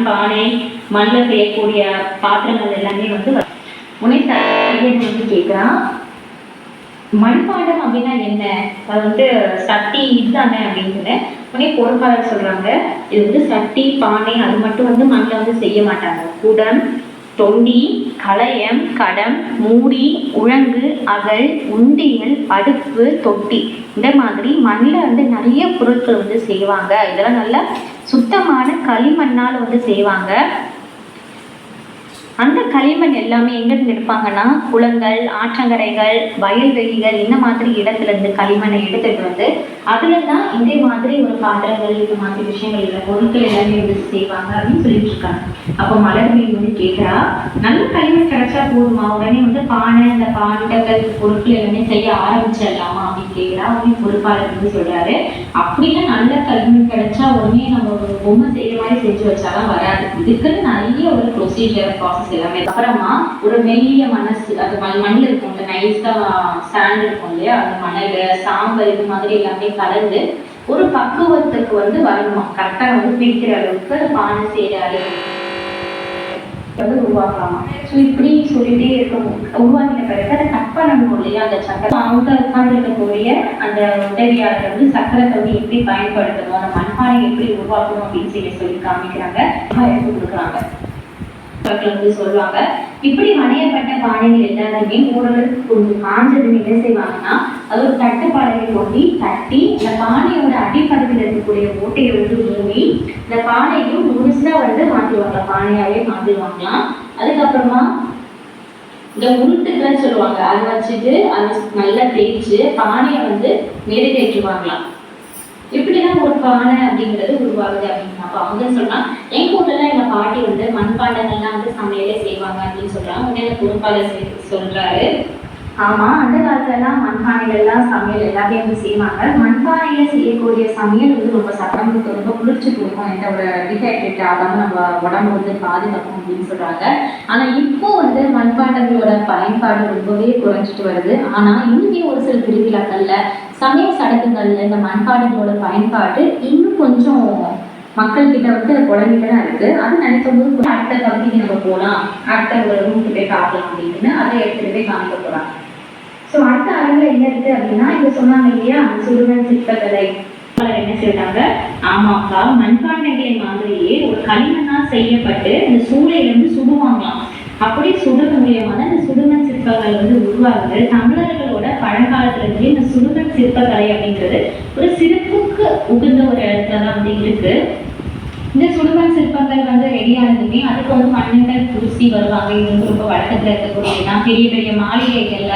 பானை, மண்ணில் செய்யக்கூடிய பாத்திரங்கள் எல்லாமே வந்து உன்னை வந்து கேட்குறான். மண்பாண்டம் அப்படின்னா என்ன? அது வந்து சட்டி இதுதானே அப்படின்னு உடனே பொறுப்பாளர் சொல்றாங்க, இது வந்து சட்டி பானை அது மட்டும் வந்து மண்ணில் வந்து செய்ய மாட்டாங்க. குடம், தொண்டி, கலயம், கடம், மூடி, உழங்கு, அகல், உண்டியல், அடுப்பு, தொட்டி, இந்த மாதிரி மண்ணில் வந்து நிறைய பொருட்கள் வந்து செய்வாங்க. இதெல்லாம் நல்ல சுத்தமான களிமண்ணால் வந்து செய்வாங்க. அந்த களிமண் எல்லாமே எங்கிருந்து எடுப்பாங்கன்னா குளங்கள், ஆற்றங்கரைகள், வயல்வெளிகள் இந்த மாதிரி இடத்துல இருந்து களிமண்ணை எடுத்துட்டு வந்து அதுல தான் இந்த மாதிரி ஒரு பாத்திரங்கள் இந்த மாதிரி விஷயங்கள் இல்லை பொருட்கள் எல்லாமே வந்து செய்வாங்க அப்படின்னு சொல்லிட்டு இருக்காங்க. அப்போ மலர்விழி வந்து கேட்கிறா, நல்ல களிமண் கிடைச்சா போதுமா, உடனே வந்து பானை இந்த பாண்டங்கள் பொருட்கள் எல்லாமே செய்ய ஆரம்பிச்சிடலாமா அப்படின்னு கேட்கிறா. அப்படின்னு பொறுப்பாளர் வந்து சொல்றாரு, அப்படின்னா நல்ல களிமண் கிடைச்சா உடனே நம்ம ஒரு பொம்மை செய்யற மாதிரி செஞ்சு வச்சாலும் வராது. இதுக்குன்னு நிறைய ஒரு ப்ரொசீஜர் ப்ராசஸ் எல்லாமே. அப்புறமா ஒரு மெல்லிய மனசு அது மண்ணில் இருக்கும், நைஸா சாண்ட் இருக்கும் இல்லையா, அந்த மணல் சாம்பல் இது மாதிரி எல்லாமே கலந்து ஒரு பக்குவத்துக்கு வந்து வரணுமா. கரெக்டா வந்து பிடிக்கிற அளவுக்கு பானை செய்யற அளவுக்கு வந்து உருவாக்கலாமா. ஸோ இப்படி சொல்லிட்டே இருக்கும். உருவாக்கின பிறகு அதை கட் பண்ணணும் இல்லையா, அந்த சக்கரை அவங்க உட்கார்ந்து இருக்கக்கூடிய அந்த உதவியாளர் வந்து சக்கரத்தை வந்து எப்படி பயன்படுத்தணும், அந்த மண்பானை எப்படி உருவாக்கணும் அப்படின்னு சொல்லி காமிக்கிறாங்க, எடுத்து கொடுக்குறாங்க. வந்து சொல்லுவாங்க, இப்படி வணையப்பட்ட பானைகள் எல்லாருமே ஓரளவுக்கு கொஞ்சம் காஞ்சதுன்னு என்ன செய்வாங்கன்னா அது ஒரு தட்டுப்பாடையை கொண்டு தட்டி இந்த பானையோட அடிப்படத்தில் இருக்கக்கூடிய ஓட்டையை வந்து மூடி இந்த பானையும் முழுசா வந்து மாற்றிடுவாங்க, பானையாவே மாற்றிடுவாங்களாம். அதுக்கப்புறமா இந்த உருட்டுக்கள்னு சொல்லுவாங்க, அதை வச்சுட்டு அதை நல்லா தேய்ச்சி பானையை வந்து மெருகேற்றுவாங்களாம். இப்படிதான் ஒரு பானை அப்படிங்கிறது உருவாகுது அப்படின்னா அவங்க சொன்னா, எங்க ஊர்ல எங்க பாட்டி வந்து மண்பாண்டங்கள்லாம் வந்து சமையலே செய்வாங்க அப்படின்னு சொல்றாங்க. உடனே பொறுப்பாளர் சொல்றாரு, ஆமா அந்த காலத்துல எல்லாம் மண்பானைகள் எல்லாம் சமையல் எல்லாமே வந்து செய்வாங்க. மண்பானையில செய்யக்கூடிய சமையல் வந்து ரொம்ப சட்டமுக்கு ரொம்ப குளிர்ச்சி கொடுக்கும், எந்த ஒரு டிஹைட்ரேட் ஆகாம நம்ம உடம்பு வந்து பாதுகாக்கும் அப்படின்னு சொல்றாங்க. ஆனா இப்போ வந்து மண்பாண்டங்களோட பயன்பாடு ரொம்பவே குறைஞ்சிட்டு வருது. ஆனா இன்னுமே ஒரு சில திருவிழாக்கள்ல சமையல் சடங்குகள்ல இந்த மண்பாண்டங்களோட பயன்பாடு இன்னும் கொஞ்சம் மக்கள் கிட்ட வந்து குழந்தைகிட்ட தான் இருக்கு. அது நினைக்கும் போது அடுத்த பகுதிக்கு நம்ம போகலாம், அடுத்த ஒரு ரூமுக்கு போய் பார்க்கலாம் அப்படின்னு அதை எடுத்துட்டு போய் காமிக்க போறாங்க. ஸோ அடுத்த அரங்கில் என்ன இருக்கு அப்படின்னா, இங்க சொன்னாங்க இல்லையா சுடுமண் சிற்பக்கலை என்ன சொல்றாங்க, ஆமாக்கா மண்பாண்டங்களை மாதிரியே ஒரு களிமண்ணால் செய்யப்பட்டு இந்த சூளையில இருந்து சுடுவாங்களாம். அப்படி சுடுறது மூலியமா தான் இந்த சுடுமண் சிற்பங்கள் வந்து உருவாகுது. தமிழர்களோட பழங்காலத்துல இருந்து இந்த சுடுமண் சிற்பக்கலை அப்படிங்கிறது ஒரு சிறப்புக்கு உகந்த ஒரு இடத்துல தான் வந்து இருக்கு. இந்த சுடுமண் சிற்பங்கள் வந்து ரெடியானதுமே அதுக்கு வந்து மண்ணுகள் பூசி வருவாங்க. இது வந்து ரொம்ப வழக்கத்துல இருக்கக்கூடியதுதான். பெரிய பெரிய மாளிகைகள்ல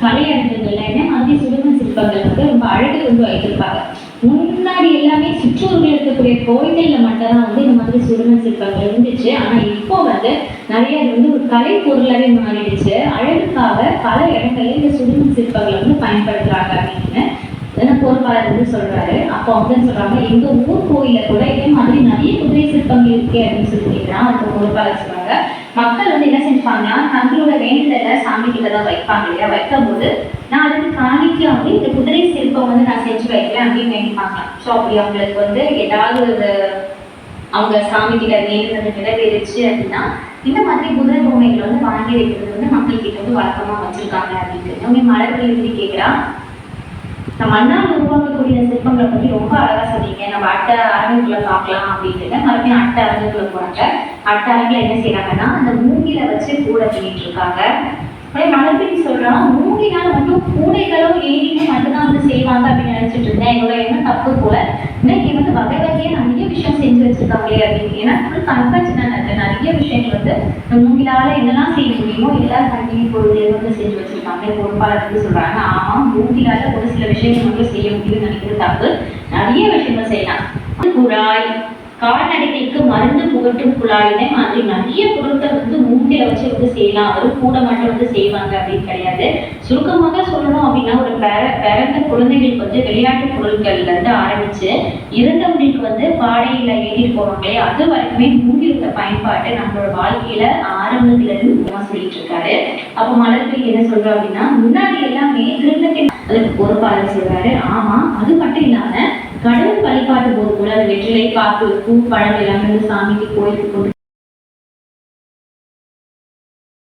கலையரங்குகள்ல என்ன மாதிரி சுடுமண் சிற்பங்கள் வந்து ரொம்ப அழகு வந்து வைத்திருப்பாங்க. முன்னாடி எல்லாமே சுற்றூர்கள் இருக்கக்கூடிய கோயில்கள்ல மட்டும்தான் வந்து இந்த மாதிரி சுடுமண் சிற்பங்கள் இருந்துச்சு. ஆனா இப்போ வந்து நிறைய அது வந்து ஒரு கலை பொருளாவே மாறிடுச்சு. அழகுக்காக பல இடங்கள்ல இந்த சுடுமண் சிற்பங்களை வந்து பயன்படுத்துறாங்க அப்படின்னு பொறுப்பாளர் வந்து சொல்றாரு. அப்போ அவங்க சொல்றாங்க, எங்க ஊர் கோயில கூட இதே மாதிரி நிறைய குதிரை சிற்பங்கள் இருக்கே அப்படின்னு சொல்லி கேட்கிறான். அதுக்கு பொறுப்பாளர் சொல்றாங்க, மக்கள் வந்து என்ன செஞ்சுப்பாங்கன்னா தங்களோட வேண்டுதலை சாமி கிட்டதான் வைப்பாங்க இல்லையா, வைக்கும் போது நான் அதுக்கு காணிக்க வந்து இந்த குதிரை சிற்பம் வந்து நான் செஞ்சு வைக்கிறேன் அப்படின்னு வேண்டிப்பாங்க. ஸோ அப்படி அவங்களுக்கு வந்து ஏதாவது அவங்க சாமி கிட்ட வேண்டுதல் நிறைவேறிச்சு அப்படின்னா இந்த மாதிரி குதிரை பொம்மைகளை வந்து வாங்கி வைக்கிறது வந்து மக்கள் கிட்ட வந்து வழக்கமா வச்சிருக்காங்க அப்படின்னு மலர்கள் எழுதி கேட்கிறா. நம்ம மண்ணால் உருவாக்கக்கூடிய சிற்பங்களை பற்றி ரொம்ப அழகா சொன்னீங்க, நம்ம அட்டை அரங்குக்குள்ள பார்க்கலாம் அப்படின்னு மறுபடியும் அட்டை அரங்குக்குள்ள போறாங்க. அட்டை அரங்குல என்ன செய்யறாங்கன்னா அந்த மூங்கில வச்சு கூட பண்ணிட்டு இருக்காங்க. மலர்விழி சொல்றான், மூங்கினால மட்டும் கூடைகளும் ஏனியும் மட்டும்தான் வந்து செய்வாங்க அப்படின்னு நினைச்சிட்டு இருந்தேன். என்னோட என்ன தப்பு போல இன்னைக்கு வந்து வகை வகையே நிறைய விஷயம் செஞ்சு வச்சிருக்காங்களே அப்படின்னு. ஏன்னா கண்காட்சி நிறைய விஷயங்கள் வந்து இந்த மூங்கிலால என்னெல்லாம் செய்ய முடியுமோ எல்லா கல்வி பொருள்களையும் வந்து செஞ்சு வச்சிருக்காங்க. பொறுப்பாளர் வந்து சொல்றாங்க, ஆமா மூங்கிலால ஒரு சில விஷயங்கள் வந்து செய்ய முடியும்னு நினைக்கிறது தப்பு, நிறைய விஷயங்கள் செய்யலாம். குழாய், கால்நடைகளுக்கு மருந்து புகட்டும் குழாயினே மாதிரி நிறைய பொருட்கள் வந்து மூங்கில வச்சு வந்து செய்யலாம். அதுவும் கூட மட்டும் வந்து செய்வாங்க அப்படின்னு கிடையாது. சுருக்கமாக சொல்லணும் அப்படின்னா ஒரு பிறந்த குழந்தைகளுக்கு வந்து விளையாட்டு பொருட்கள்ல இருந்து ஆரம்பிச்சு இறந்தவங்களுக்கு வந்து பாடையில ஏறிட்டு போவாங்களே அது வரைக்குமே மூங்கிலோட பயன்பாட்டு நம்மளோட வாழ்க்கையில ஆரம்பத்துல இருந்து சொல்லிட்டு இருக்காரு. அப்போ மலர்விழி என்ன சொல்றோம் அப்படின்னா, முன்னாடி எல்லாமே திருநங்கை அதுக்கு பொறுப்பாளர் சொல்றாரு, ஆமா அது மட்டும் இல்லாம கடவுள் வழிபாட்டு போது கூட அந்த வெற்றிலை, பாக்கு, பூ, பழம் எல்லாமே வந்து சாமிக்கு கோயிலுக்கு கொண்டு